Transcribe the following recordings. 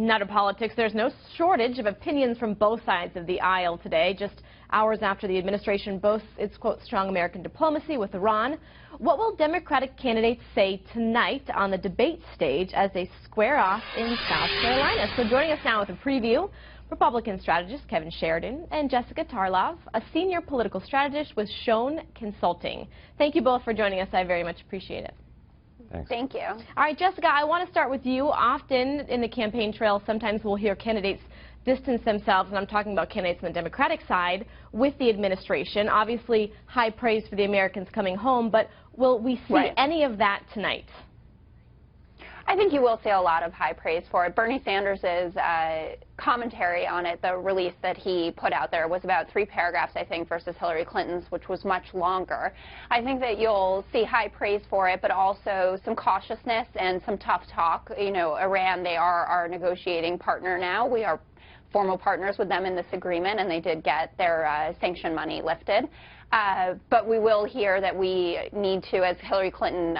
Now to politics, there's no shortage of opinions from both sides of the aisle today, just hours after the administration boasts its, quote, strong American diplomacy with Iran. What will Democratic candidates say tonight on the debate stage as they square off in South Carolina? So joining us now with a preview, Republican strategist Kevin Sheridan and Jessica Tarlov, a senior political strategist with Schoen Consulting. Thank you both for joining us. I very much appreciate it. Thanks. Thank you. All right, Jessica, I want to start with you. Often in the campaign trail, sometimes we'll hear candidates distance themselves, and I'm talking about candidates on the Democratic side, with the administration. Obviously, high praise for the Americans coming home, but will we see any of that tonight? I think you will see a lot of high praise for it. Bernie Sanders' commentary on it, the release that he put out there, was about 3 paragraphs, I think, versus Hillary Clinton's, which was much longer. I think that you'll see high praise for it, but also some cautiousness and some tough talk. You know, Iran, they are our negotiating partner now. We are formal partners with them in this agreement, and they did get their sanction money lifted. But we will hear that we need to, as Hillary Clinton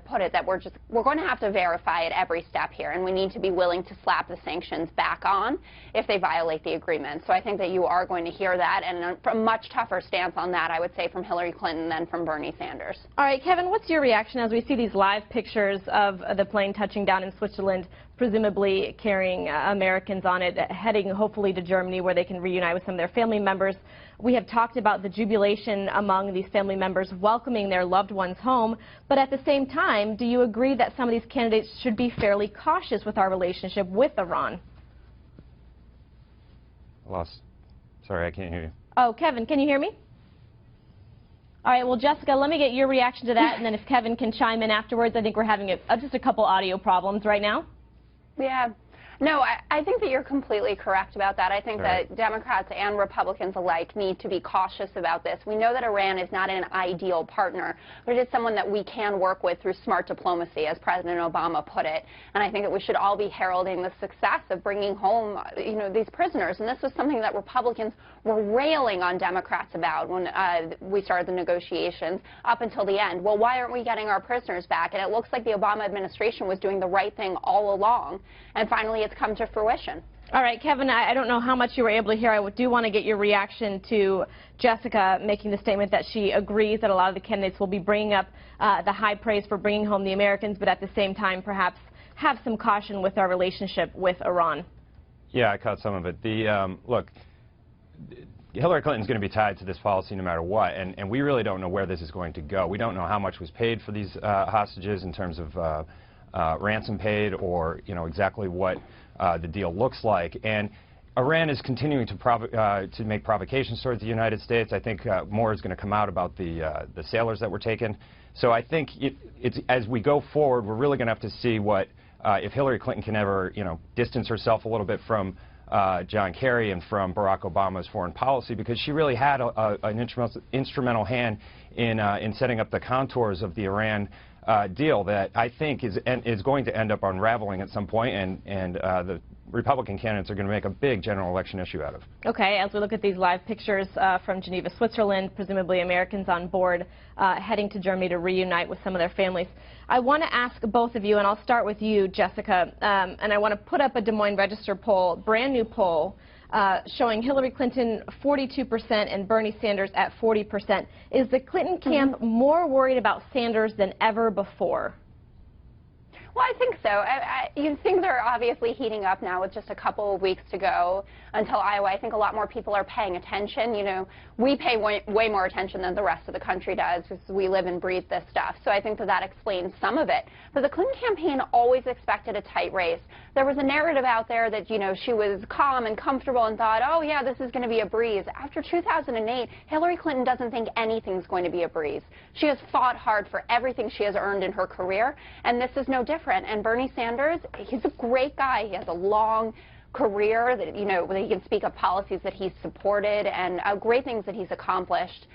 put it, that we're going to have to verify at every step here, and we need to be willing to slap the sanctions back on if they violate the agreement. So I think that you are going to hear that, and a much tougher stance on that, I would say, from Hillary Clinton than from Bernie Sanders. All right, Kevin, what's your reaction as we see these live pictures of the plane touching down in Switzerland, presumably carrying Americans on it, heading hopefully to Germany where they can reunite with some of their family members? We have talked about the jubilation among these family members welcoming their loved ones home, but at the same time, do you agree that some of these candidates should be fairly cautious with our relationship with Iran? Sorry, I can't hear you. Oh, Kevin, can you hear me? All right, well, Jessica, let me get your reaction to that, and then if Kevin can chime in afterwards. I think we're having just a couple audio problems right now. Yeah. No, I think that you're completely correct about that. I think that Democrats and Republicans alike need to be cautious about this. We know that Iran is not an ideal partner, but it is someone that we can work with through smart diplomacy, as President Obama put it. And I think that we should all be heralding the success of bringing home, you know, these prisoners. And this was something that Republicans were railing on Democrats about when we started the negotiations up until the end. Well, why aren't we getting our prisoners back? And it looks like the Obama administration was doing the right thing all along. And finally, it's come to fruition. All right, Kevin, I don't know how much you were able to hear. I do want to get your reaction to Jessica making the statement that she agrees that a lot of the candidates will be bringing up the high praise for bringing home the Americans, but at the same time perhaps have some caution with our relationship with Iran. Yeah, I caught some of it. Look, Hillary Clinton's going to be tied to this policy no matter what, and we really don't know where this is going to go. We don't know how much was paid for these hostages in terms of ransom paid, or exactly what the deal looks like. And Iran is continuing to make provocations towards the United States. I think more is going to come out about the sailors that were taken. So I think as we go forward, we're really going to have to see what if Hillary Clinton can ever distance herself a little bit from John Kerry and from Barack Obama's foreign policy, because she really had an instrumental hand in setting up the contours of the Iran deal that I think is going to end up unraveling at some point, and the Republican candidates are going to make a big general election issue out of. Okay, as we look at these live pictures from Geneva, Switzerland, presumably Americans on board heading to Germany to reunite with some of their families. I want to ask both of you, and I'll start with you, Jessica, and I want to put up a Des Moines Register poll, brand new poll, showing Hillary Clinton 42% and Bernie Sanders at 40%. Is the Clinton camp more worried about Sanders than ever before? Well, I think so. You think they're obviously heating up now with just a couple of weeks to go until Iowa. I think a lot more people are paying attention. You know, we pay way more attention than the rest of the country does, because we live and breathe this stuff. So I think that explains some of it. But the Clinton campaign always expected a tight race. There was a narrative out there that, she was calm and comfortable and thought, oh, yeah, this is going to be a breeze. After 2008, Hillary Clinton doesn't think anything's going to be a breeze. She has fought hard for everything she has earned in her career, and this is no different. And Bernie Sanders, he's a great guy. He has a long career that, that he can speak of policies that he's supported and great things that he's accomplished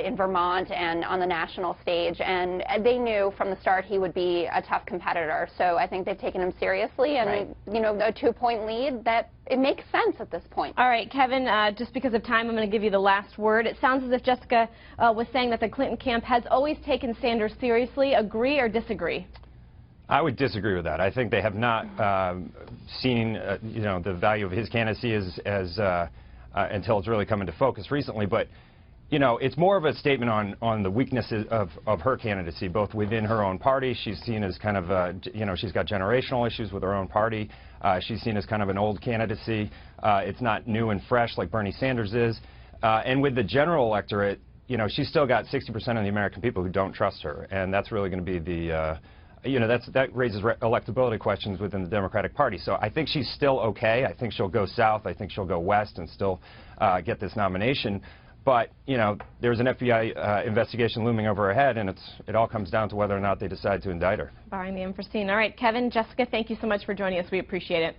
in Vermont and on the national stage. And they knew from the start he would be a tough competitor. So I think they've taken him seriously. And, a 2-point lead, that it makes sense at this point. All right, Kevin, just because of time, I'm going to give you the last word. It sounds as if Jessica was saying that the Clinton camp has always taken Sanders seriously. Agree or disagree? I would disagree with that. I think they have not seen, you know, the value of his candidacy until it's really come into focus recently. But, you know, it's more of a statement on the weaknesses of her candidacy, both within her own party. She's seen as kind of, you know, she's got generational issues with her own party. She's seen as kind of an old candidacy. It's not new and fresh like Bernie Sanders is. And with the general electorate, you know, she's still got 60% of the American people who don't trust her. And that's really going to be the, you know, that raises electability questions within the Democratic Party. So I think she's still okay. I think she'll go south. I think she'll go west and still get this nomination. But, you know, there's an FBI investigation looming over her head, and it all comes down to whether or not they decide to indict her. Barring the unforeseen. All right, Kevin, Jessica, thank you so much for joining us. We appreciate it.